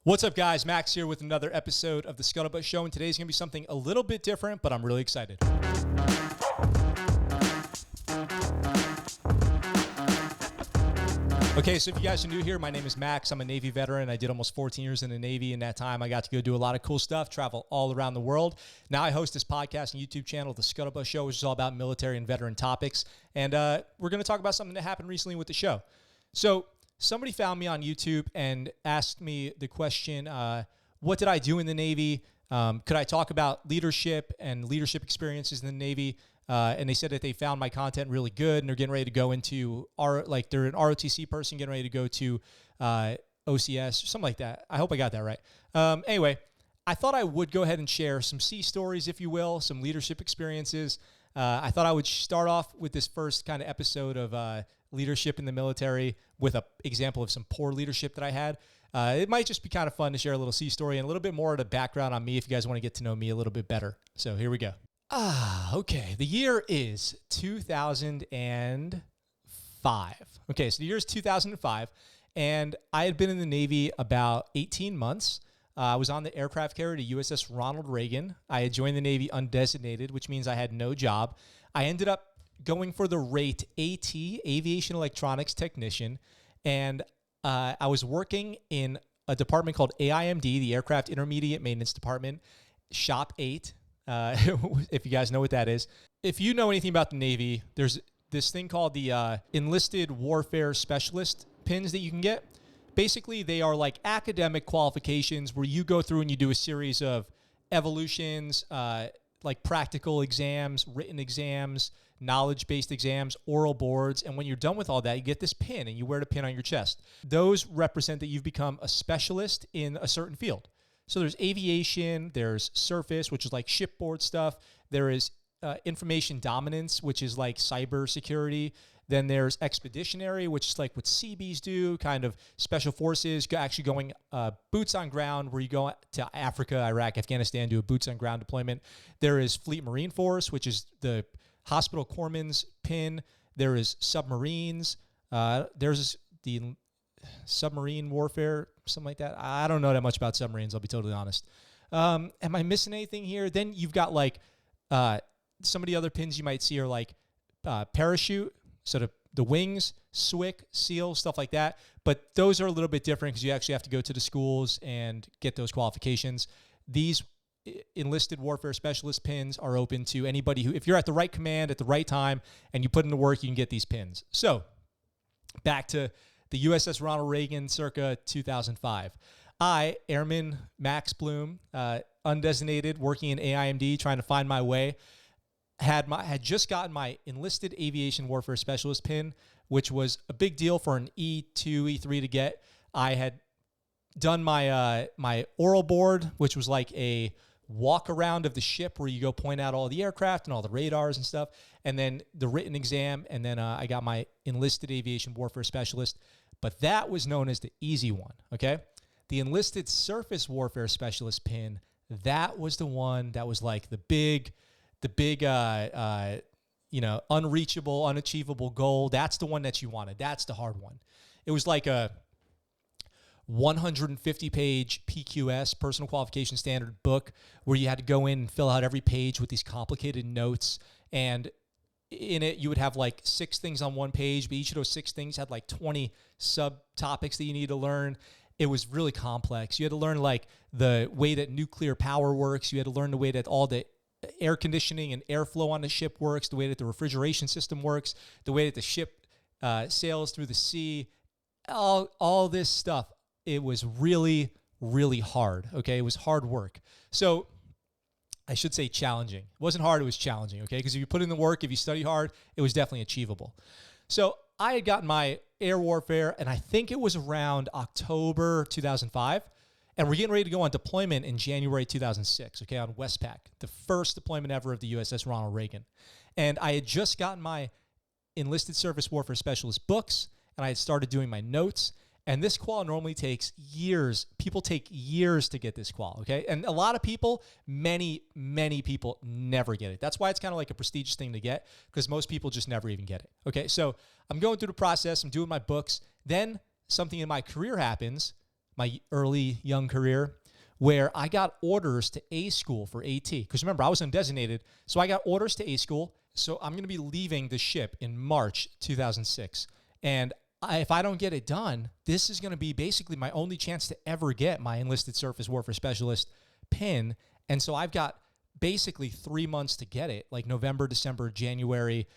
What's up, guys? Max here with another episode of the ScuttleButt Show, and today's going to be something a little bit different, but I'm really excited. Okay, so if you guys are new here, my name is Max. I'm a Navy veteran. I did almost 14 years in the Navy. In that time, I got to go do a lot of cool stuff, travel all around the world. Now I host this podcast and YouTube channel, the ScuttleButt Show, which is all about military and veteran topics. And we're going to talk about something that happened recently with the show. So somebody found me on YouTube and asked me the question, what did I do in the Navy? Could I talk about leadership and leadership experiences in the Navy? And they said that they found my content really good and they're getting ready to go into they're an ROTC person getting ready to go to OCS or something like that. I hope I got that right. Anyway, I thought I would go ahead and share some sea stories, if you will, some leadership experiences. I thought I would start off with this first kind of episode of leadership in the military with an example of some poor leadership that I had. It might just be kind of fun to share a little sea story and a little bit more of the background on me if you guys want to get to know me a little bit better. So here we go. Okay. The year is 2005. Okay, so the year is 2005, and I had been in the Navy about 18 months. I was on the aircraft carrier, the USS Ronald Reagan. I had joined the Navy undesignated, which means I had no job. I ended up going for the rate AT, Aviation Electronics Technician, and I was working in a department called AIMD, the Aircraft Intermediate Maintenance Department, Shop 8. If you guys know what that is. If you know anything about the Navy, there's this thing called the Enlisted Warfare Specialist pins that you can get. Basically, they are like academic qualifications where you go through and you do a series of evolutions, like practical exams, written exams, knowledge-based exams, oral boards. And when you're done with all that, you get this pin and you wear the pin on your chest. Those represent that you've become a specialist in a certain field. So there's aviation, there's surface, which is like shipboard stuff. There is information dominance, which is like cyber security. Then there's expeditionary, which is like what Seabees do, kind of special forces, actually going boots on ground, where you go to Africa, Iraq, Afghanistan, do a boots on ground deployment. There is Fleet Marine Force, which is the hospital corpsman's pin. There is submarines. There's the submarine warfare, something like that. I don't know that much about submarines, I'll be totally honest. Am I missing anything here? Then you've got like some of the other pins you might see are like parachute, so the wings, SWIC, SEAL, stuff like that. But those are a little bit different because you actually have to go to the schools and get those qualifications. These enlisted warfare specialist pins are open to anybody who, if you're at the right command at the right time and you put in the work, you can get these pins. So back to the USS Ronald Reagan circa 2005. I, Airman Max Bloom, undesignated, working in AIMD, trying to find my way, had just gotten my enlisted aviation warfare specialist pin, which was a big deal for an E2, E3 to get. I had done my my oral board, which was like a walk around of the ship where you go point out all the aircraft and all the radars and stuff, and then the written exam, and then I got my enlisted aviation warfare specialist, but that was known as the easy one, okay? The enlisted surface warfare specialist pin, that was the one that was like the big unreachable, unachievable goal. That's the one that you wanted. That's the hard one. It was like a 150-page PQS, personal qualification standard book, where you had to go in and fill out every page with these complicated notes. And in it, you would have like 6 things on one page, but each of those 6 things had like 20 subtopics that you needed to learn. It was really complex. You had to learn like the way that nuclear power works. You had to learn the way that all the air conditioning and airflow on the ship works, the way that the refrigeration system works, the way that the ship sails through the sea, all this stuff. It was really, really hard, okay? It was hard work. So I should say challenging. It wasn't hard, it was challenging, okay? Because if you put in the work, if you study hard, it was definitely achievable. So I had gotten my air warfare, and I think it was around October 2005, and we're getting ready to go on deployment in January 2006, okay, on Westpac, the first deployment ever of the USS Ronald Reagan. And I had just gotten my enlisted surface warfare specialist books, and I had started doing my notes. And this qual normally takes years. People take years to get this qual, okay? And a lot of people, many people never get it. That's why it's kind of like a prestigious thing to get, because most people just never even get it, okay? So I'm going through the process. I'm doing my books. Then something in my career happens. my early young career, where I got orders to A school for AT. Because remember, I was undesignated, so I got orders to A school. So I'm going to be leaving the ship in March 2006. And if I don't get it done, this is going to be basically my only chance to ever get my enlisted surface warfare specialist pin. And so I've got basically 3 months to get it, like November, December, January,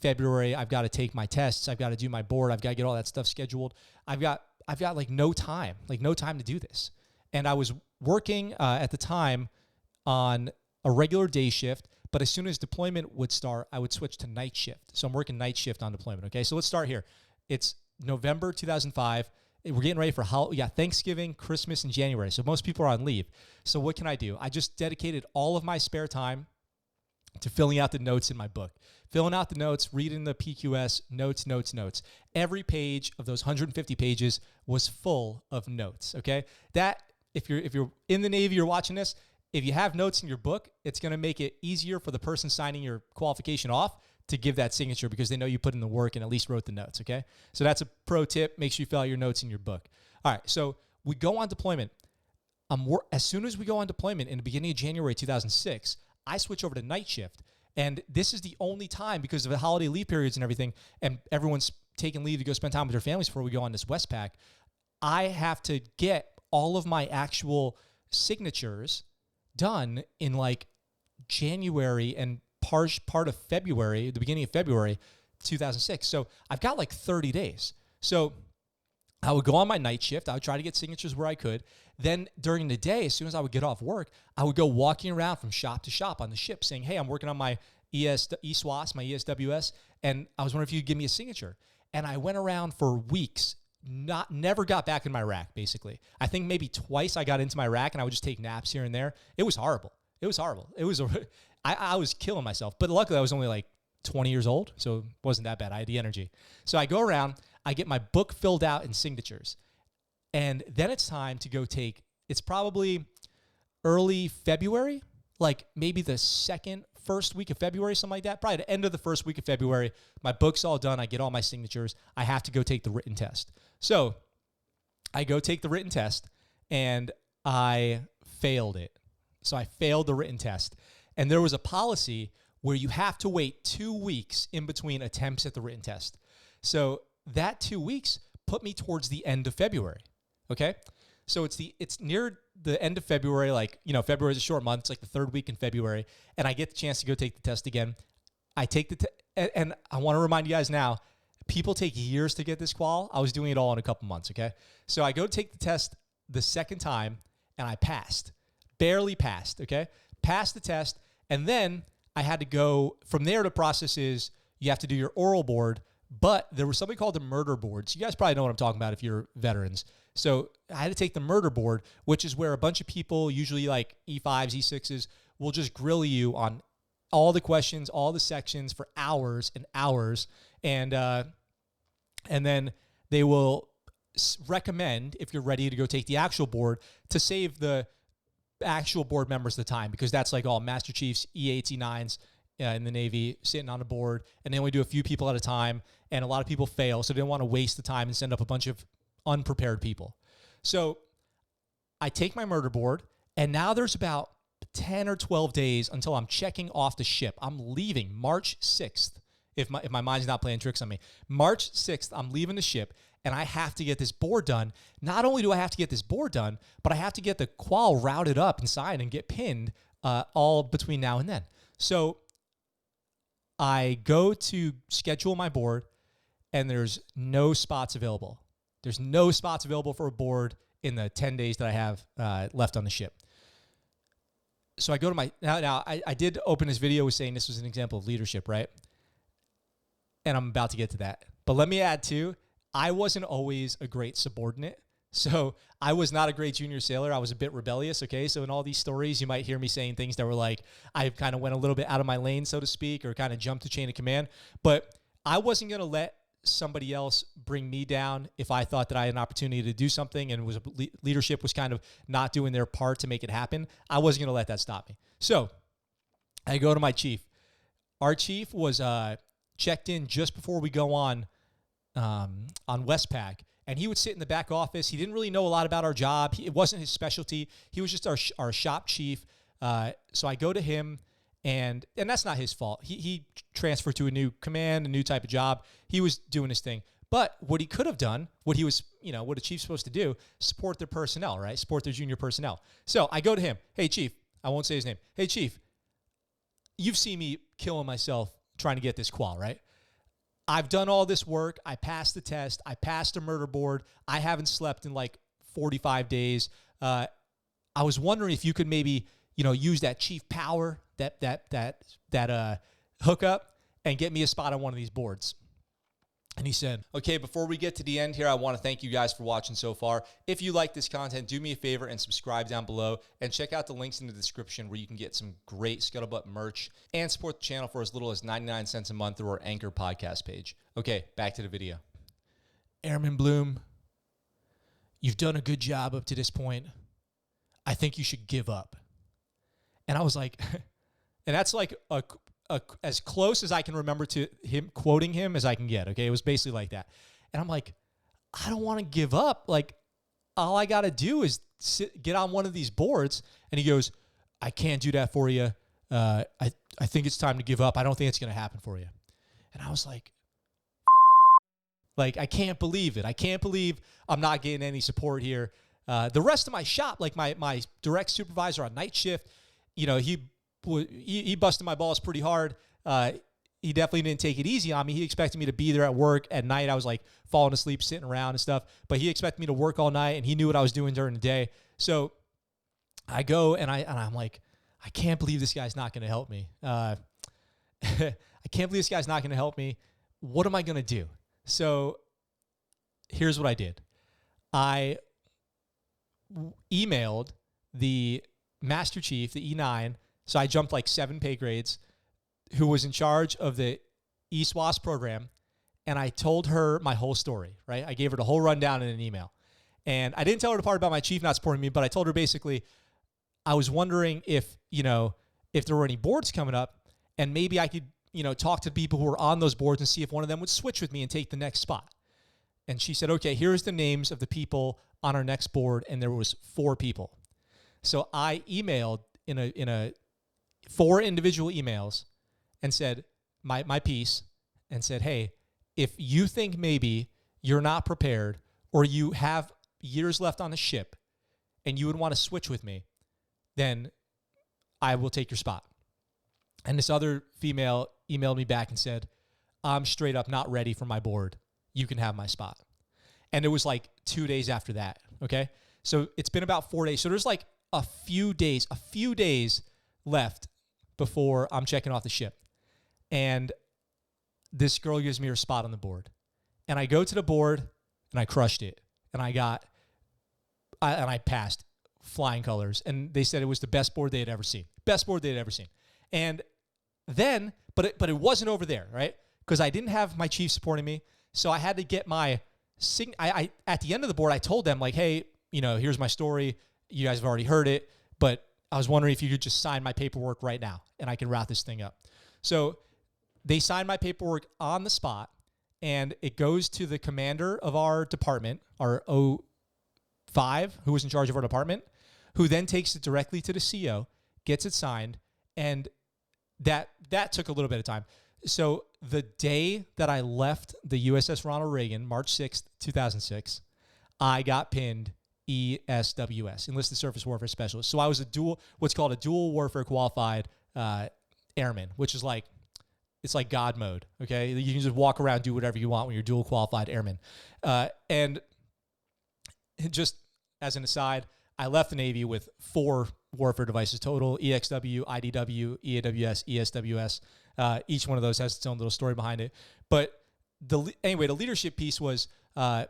February. I've got to take my tests. I've got to do my board. I've got to get all that stuff scheduled. I've got like no time to do this. And I was working at the time on a regular day shift, but as soon as deployment would start, I would switch to night shift. So I'm working night shift on deployment. Okay, so let's start here. It's November 2005. We're getting ready for Thanksgiving, Christmas, and January. So most people are on leave. So what can I do? I just dedicated all of my spare time to filling out the notes in my book. Filling out the notes, reading the PQS, notes. Every page of those 150 pages was full of notes, okay? That, if you're in the Navy, you're watching this, if you have notes in your book, it's going to make it easier for the person signing your qualification off to give that signature because they know you put in the work and at least wrote the notes, okay? So that's a pro tip. Make sure you fill out your notes in your book. All right, so we go on deployment. As soon as we go on deployment in the beginning of January 2006, I switch over to night shift. And this is the only time, because of the holiday leave periods and everything, and everyone's taking leave to go spend time with their families before we go on this Westpac, I have to get all of my actual signatures done in like January and part of February, the beginning of February 2006. So I've got like 30 days. So I would go on my night shift. I would try to get signatures where I could. Then during the day, as soon as I would get off work, I would go walking around from shop to shop on the ship saying, hey, I'm working on my ESWAS, my ESWS, and I was wondering if you'd give me a signature. And I went around for weeks, never got back in my rack, basically. I think maybe twice I got into my rack and I would just take naps here and there. It was horrible. I was killing myself. But luckily, I was only like 20 years old, so it wasn't that bad. I had the energy. So I go around, I get my book filled out in signatures. And then it's time to go take, it's probably early February, like maybe the first week of February, something like that. Probably the end of the first week of February. My book's all done. I get all my signatures. I have to go take the written test. So I go take the written test, and I failed it. So I failed the written test. And there was a policy where you have to wait 2 weeks in between attempts at the written test. So that 2 weeks put me towards the end of February. Okay, so it's near the end of February, like, February is a short month. It's like the third week in February, and I get the chance to go take the test again. I take and I want to remind you guys now, people take years to get this qual. I was doing it all in a couple months, okay? So I go take the test the second time, and I passed. Barely passed, okay? Passed the test, and then I had to go, from there the process is you have to do your oral board, but there was something called the murder board. So you guys probably know what I'm talking about if you're veterans. So I had to take the murder board, which is where a bunch of people, usually like E5s, E6s, will just grill you on all the questions, all the sections for hours and hours. And then they will recommend, if you're ready to go take the actual board, to save the actual board members the time, because that's like all Master Chiefs, E8s, E9s in the Navy sitting on a board, and they only do a few people at a time, and a lot of people fail, so they don't want to waste the time and send up a bunch of unprepared people. So I take my murder board, and now there's about 10 or 12 days until I'm checking off the ship. I'm leaving March 6th, if my mind's not playing tricks on me. March 6th, I'm leaving the ship, and I have to get this board done. Not only do I have to get this board done, but I have to get the qual routed up and signed and get pinned all between now and then. So I go to schedule my board, and there's no spots available. There's no spots available for a board in the 10 days that I have left on the ship. So I go to my, now I did open this video with saying this was an example of leadership, right? And I'm about to get to that. But let me add too, I wasn't always a great subordinate. So I was not a great junior sailor. I was a bit rebellious, okay? So in all these stories, you might hear me saying things that were like, I kind of went a little bit out of my lane, so to speak, or kind of jumped the chain of command. But I wasn't going to let somebody else bring me down if I thought that I had an opportunity to do something and leadership was kind of not doing their part to make it happen. I wasn't going to let that stop me. So I go to my chief. Our chief was checked in just before we go on Westpac, and he would sit in the back office. He didn't really know a lot about our job. It wasn't his specialty. He was just our shop chief. So I go to him, and that's not his fault. He transferred to a new command, a new type of job. He was doing his thing. But what he could have done, what he was, what a chief's supposed to do, support their personnel, right? Support their junior personnel. So I go to him. Hey, chief. I won't say his name. Hey, chief. You've seen me killing myself trying to get this qual, right? I've done all this work. I passed the test. I passed a murder board. I haven't slept in like 45 days. I was wondering if you could maybe, use that chief power, that hookup, and get me a spot on one of these boards. And he said, okay, before we get to the end here, I want to thank you guys for watching so far. If you like this content, do me a favor and subscribe down below, and check out the links in the description where you can get some great ScuttleButt merch and support the channel for as little as 99 cents a month through our Anchor podcast page. Okay, back to the video. Airman Bloom, you've done a good job up to this point. I think you should give up. And I was like, and that's like as close as I can remember to him quoting him as I can get. Okay. It was basically like that. And I'm like, I don't want to give up. Like, all I got to do is get on one of these boards. And he goes, I can't do that for you. I think it's time to give up. I don't think it's going to happen for you. And I was like, I can't believe it. I can't believe I'm not getting any support here. The rest of my shop, like my direct supervisor on night shift, he busted my balls pretty hard. He definitely didn't take it easy on me. He expected me to be there at work at night. I was like falling asleep, sitting around and stuff, but he expected me to work all night, and he knew what I was doing during the day. So I go and I'm like, I can't believe this guy's not going to help me. I can't believe this guy's not going to help me. What am I going to do? So here's what I did. I emailed the Master Chief, the E9, so I jumped like 7 pay grades, who was in charge of the ESWAS program, and I told her my whole story, right? I gave her the whole rundown in an email. And I didn't tell her the part about my chief not supporting me, but I told her basically I was wondering if there were any boards coming up, and maybe I could, talk to people who were on those boards and see if one of them would switch with me and take the next spot. And she said, okay, here's the names of the people on our next board, and there was 4 people. So I emailed in 4 individual emails and said my piece and said, hey, if you think maybe you're not prepared or you have years left on the ship and you would want to switch with me, then I will take your spot. And this other female emailed me back and said, I'm straight up not ready for my board. You can have my spot. And it was like 2 days after that. Okay. So it's been about 4 days. So there's like a few days left before I'm checking off the ship. And this girl gives me her spot on the board. And I go to the board and I crushed it. And I passed flying colors. And they said it was the best board they had ever seen. Best board they had ever seen. And then, but it wasn't over there, right? Because I didn't have my chief supporting me. So I had to get my at the end of the board, I told them like, hey, here's my story. You guys have already heard it, but I was wondering if you could just sign my paperwork right now and I can wrap this thing up. So they signed my paperwork on the spot, and it goes to the commander of our department, our O5, who was in charge of our department, who then takes it directly to the CO, gets it signed, and that took a little bit of time. So the day that I left the USS Ronald Reagan, March 6th, 2006, I got pinned ESWS, Enlisted Surface Warfare Specialist. So I was what's called a dual warfare qualified airman, which is like, it's like God mode, okay? You can just walk around, do whatever you want when you're dual qualified airman. And just as an aside, I left the Navy with 4 warfare devices total: EXW, IDW, EAWS, ESWS. Each one of those has its own little story behind it. But anyway, the leadership piece was I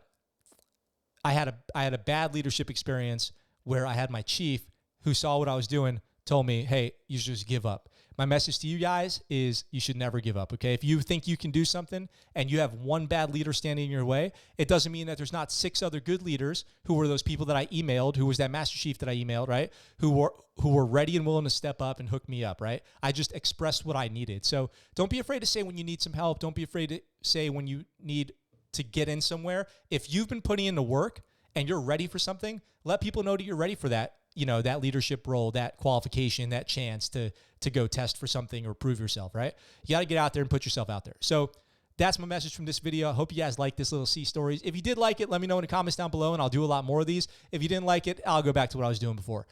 had a bad leadership experience where I had my chief, who saw what I was doing, told me, hey, you should just give up. My message to you guys is you should never give up, okay? If you think you can do something and you have one bad leader standing in your way, it doesn't mean that there's not 6 other good leaders who were those people that I emailed, who was that Master Chief that I emailed, right? Who were ready and willing to step up and hook me up, right? I just expressed what I needed. So don't be afraid to say when you need some help. Don't be afraid to say when you need to get in somewhere. If you've been putting in the work and you're ready for something, let people know that you're ready for that, that leadership role, that qualification, that chance to go test for something or prove yourself, right? You got to get out there and put yourself out there. So that's my message from this video. I hope you guys like this little C stories. If you did like it, let me know in the comments down below, and I'll do a lot more of these. If you didn't like it, I'll go back to what I was doing before.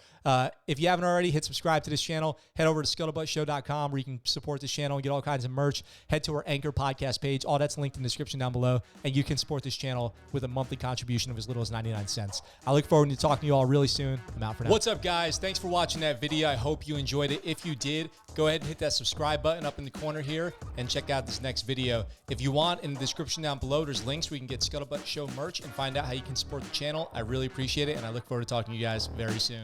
If you haven't already, hit subscribe to this channel. Head over to ScuttleButtShow.com where you can support this channel and get all kinds of merch. Head to our Anchor podcast page. All that's linked in the description down below, and you can support this channel with a monthly contribution of as little as 99 cents. I look forward to talking to you all really soon. I'm out for now. What's up, guys? Thanks for watching that video. I hope you enjoyed it. If you did, go ahead and hit that subscribe button up in the corner here and check out this next video. If you want, in the description down below, there's links where you can get ScuttleButt Show merch and find out how you can support the channel. I really appreciate it, and I look forward to talking to you guys very soon.